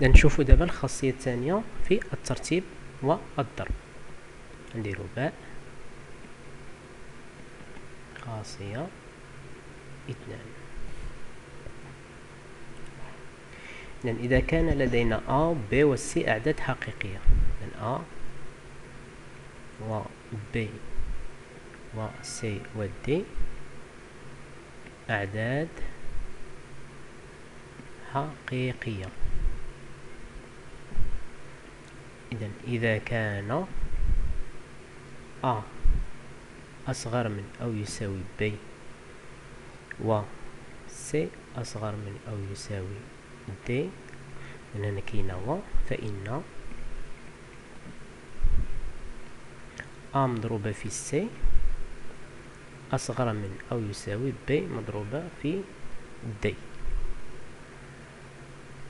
نشوفوا دابا الخاصية الثانية في الترتيب والضرب. نديرو باء خاصية 2. إذن إذا كان لدينا A و B و C أعداد حقيقية، إذن A و B و C و D أعداد حقيقية. إذن إذا كان A أصغر من أو يساوي B و C أصغر من أو يساوي D، من هنا كاينة و، فإن A مضروبة في C أصغر من أو يساوي B مضروبة في D.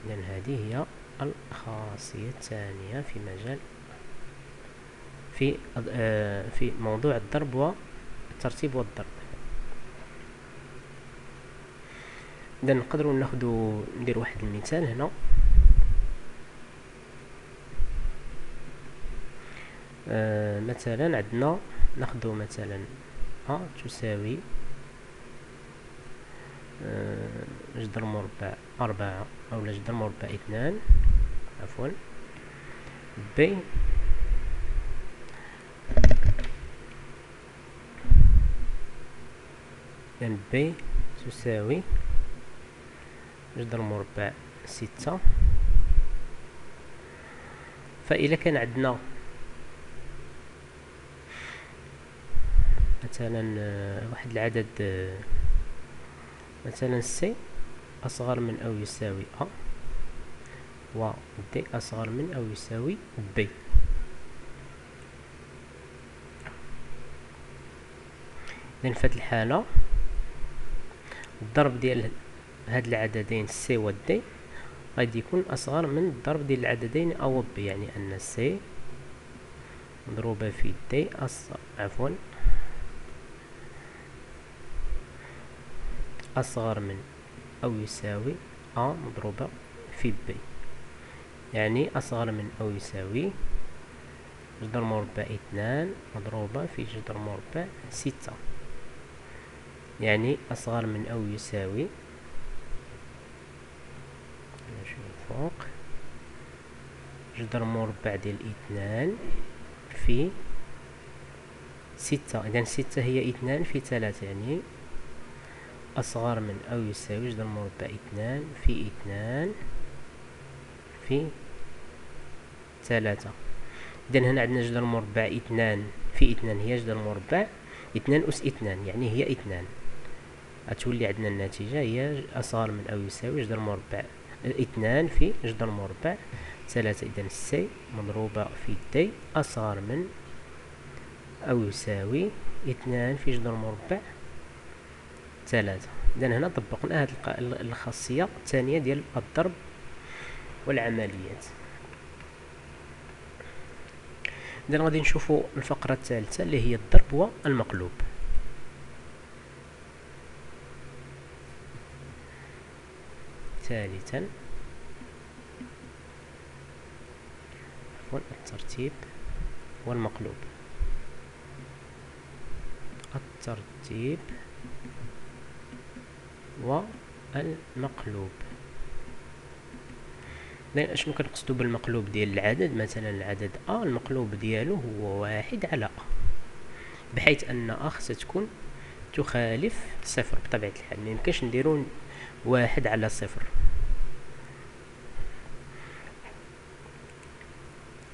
إذن هذه هي الخاصية الثانية في مجال في موضوع الضرب والترتيب والضرب. إذا نقدروا ندير واحد المثال هنا. مثلا عندنا ناخذ مثلا A تساوي جذر مربع 4 أو جذر مربع 2 عفوا B إذن B تساوي جذر مربع 6. فإذا كان عندنا مثلا واحد العدد مثلا C أصغر من أو يساوي A و D أصغر من أو يساوي B، إذن في هذه الحالة الضرب ديال هاد العددين C و D غادي يكون أصغر من الضرب ديال العددين A و B، يعني أن C مضروبة في D أصغر من أو يساوي A مضروبة في B، يعني أصغر من أو يساوي جذر مربع 2 مضروبة في جذر مربع 6، يعني أصغر من أو يساوي فوق جذر مربع ديال 2 في 6. إذن 6 هي 2 في 3، يعني أصغر من أو يساوي جذر مربع 2 في 2 في 3. إذن هنا عندنا جذر مربع 2 في 2 هي جذر مربع 2 أس 2، يعني هي 2. غتولي عندنا النتيجة هي أصغر من أو يساوي جذر مربع 2 في جذر مربع 3. إذن C مضروبة في D أصغر من أو يساوي 2 في جذر مربع 3. إذن هنا طبقنا هذه الخاصية الثانية ديال الضرب والعمليات. إذن غادي نشوفوا الفقرة الثالثة اللي هي الضرب والمقلوب. ثالثا الترتيب والمقلوب. الترتيب والمقلوب. اشنو كنقصدو بالمقلوب ديال العدد؟ مثلا العدد A المقلوب ديالو هو 1 على A، بحيث أن A خصها تكون تخالف 0 بطبيعة الحال. ميمكنش نديرو 1 على 0.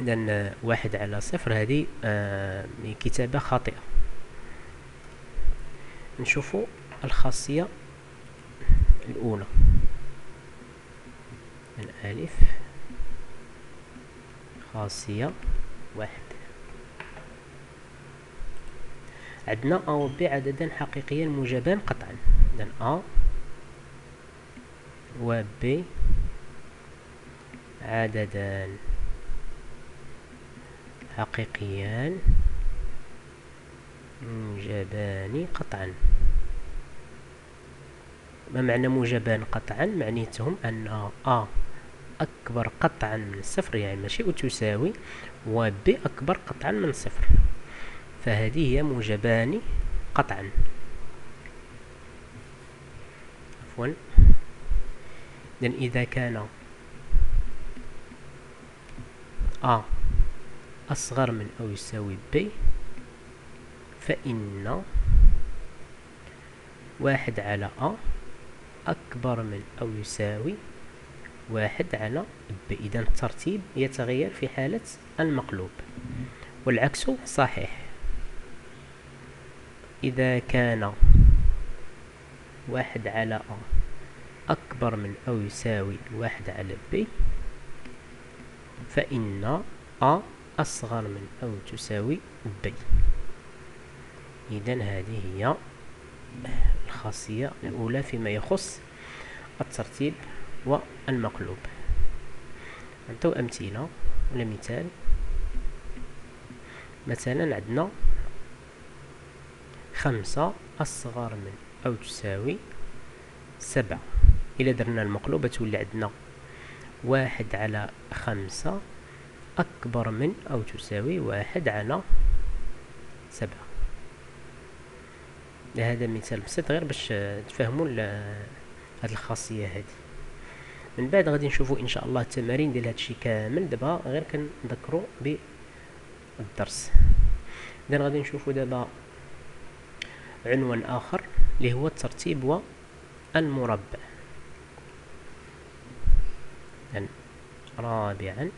إذن 1 على 0 هذه كتابة خاطئة. نشوفوا الخاصية الأولى من ألف. خاصية 1، عندنا A و B عددان حقيقيان موجبان قطعا. إذن A و B عددان حقيقيان موجبان قطعا. ما معنى موجبان قطعا؟ معنيتهم أن A أكبر قطعا من صفر، يعني ماشي تساوي، و ب أكبر قطعا من صفر، فهذه هي موجبان قطعا. عفوا، إذا كان أ أصغر من أو يساوي ب، فإن واحد على أ أكبر من أو يساوي واحد على ب. إذا الترتيب يتغير في حالة المقلوب، والعكس صحيح. إذا كان واحد على أ أكبر من أو يساوي واحد على ب، فإن أ أصغر من أو تساوي ب. إذا هذه هي الخاصية الأولى فيما يخص الترتيب والمقلوب. نعطيو أمثلة ولا مثال. مثلا عندنا 5 أصغر من أو تساوي 7. إلا درنا المقلوبة تولي عندنا 1 على 5 أكبر من أو تساوي 1 على 7. هذا مثال بسيط غير باش تفهموا هذه الخاصية هذه. من بعد غادي نشوفوا إن شاء الله التمارين ديال هادشي كامل. دابا غير كنذكروا بالدرس. إذا غادي نشوفوا دابا عنوان آخر اللي هو الترتيب والمربع. رابعا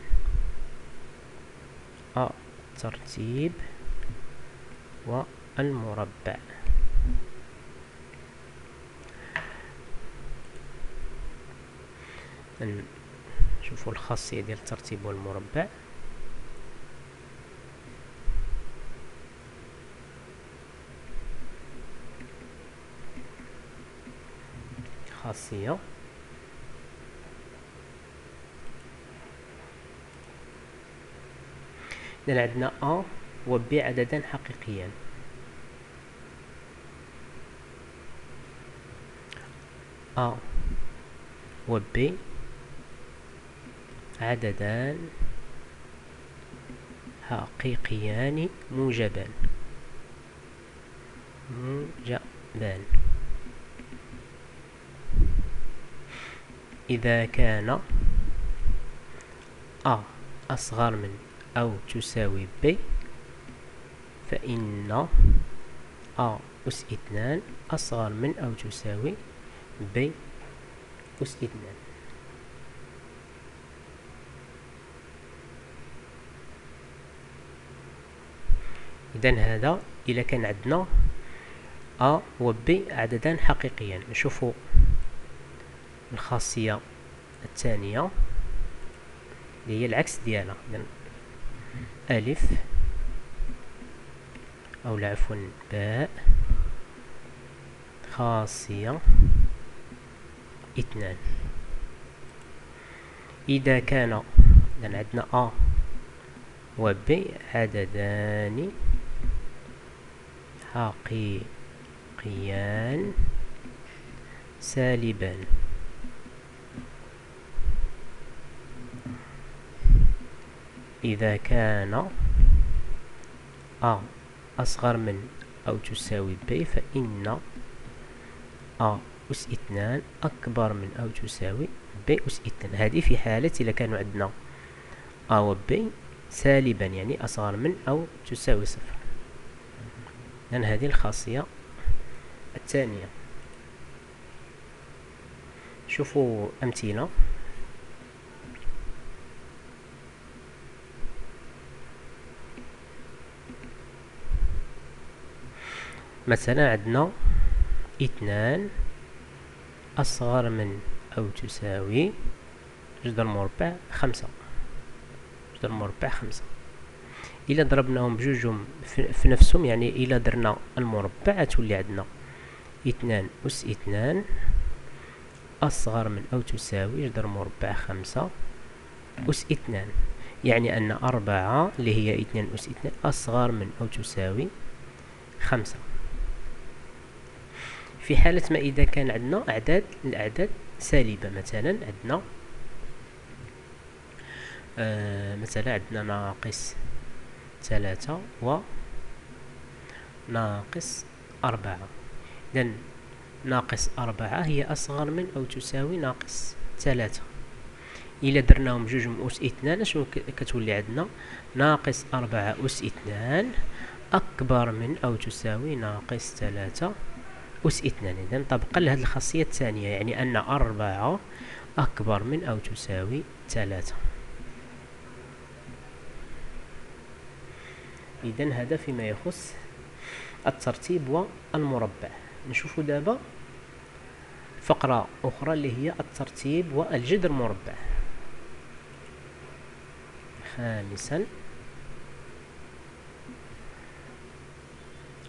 الترتيب والمربع. نشوفوا الخاصية ديال الترتيب والمربع. خاصية إذا عندنا أ و ب عددان حقيقيان. أ و ب عددان حقيقيان موجبان. إذا كان أ أصغر من أو تساوي ب، فإن أ أس 2 أصغر من أو تساوي ب أس 2. إذن هذا إذا كان عندنا أ و ب عددان حقيقيان. نشوفوا الخاصية الثانية اللي هي العكس ديالها. ألف أو عفوا باء خاصية 2. إذا كان عندنا أ و ب عددان حقيقيان سالبان. إذا كان أ أصغر من أو تساوي ب، فإن أ أس 2 أكبر من أو تساوي ب أس 2. هذه في حالة إذا كانوا عندنا أ و ب سالبا، يعني أصغر من أو تساوي 0. لأن هذه الخاصية الثانية. شوفوا أمثلة. مثلا عندنا 2 أصغر من أو تساوي جذر مربع 5. جذر مربع 5. إلا ضربناهم بجوجهم في نفسهم، يعني إلا درنا المربع تولي عندنا 2 أس 2 أصغر من أو تساوي جذر مربع 5 أس 2. يعني أن 4 اللي هي 2 أس 2 أصغر من أو تساوي 5. في حالة ما إذا كان عندنا الأعداد سالبة، مثلا عندنا مثلا عندنا ناقص 3 و ناقص 4. إذن ناقص 4 هي أصغر من أو تساوي ناقص 3. إلا درناهم جوج أس 2 شنو كتولي عندنا؟ ناقص 4 أس 2 أكبر من أو تساوي ناقص 3 أس 2. إذن طبقا لهذه الخاصية الثانية، يعني أن 4 أكبر من أو تساوي 3. إذن هذا فيما يخص الترتيب والمربع. نشوف دابا فقرة أخرى اللي هي الترتيب والجذر مربع. خامسا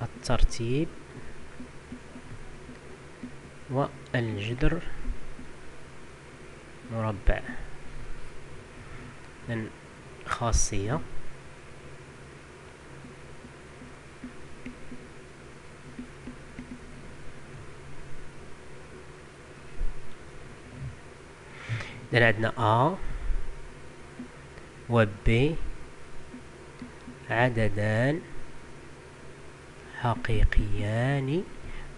الترتيب والجذر مربع. من خاصية إذن عندنا A و B عددان حقيقيان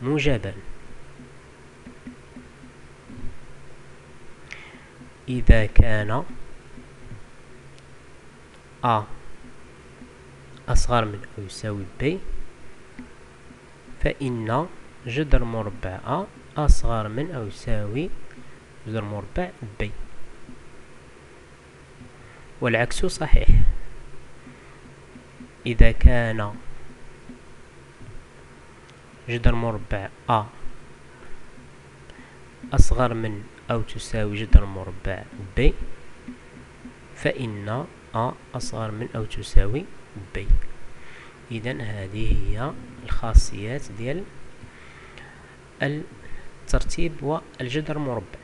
موجبان إذا كان A أصغر من أو يساوي B فإن جذر مربع A أصغر من أو يساوي جذر مربع B، والعكس صحيح. إذا كان جذر مربع A أصغر من أو تساوي جذر مربع B فإن A أصغر من أو تساوي B. إذن هذه هي الخاصيات ديال الترتيب والجذر مربع.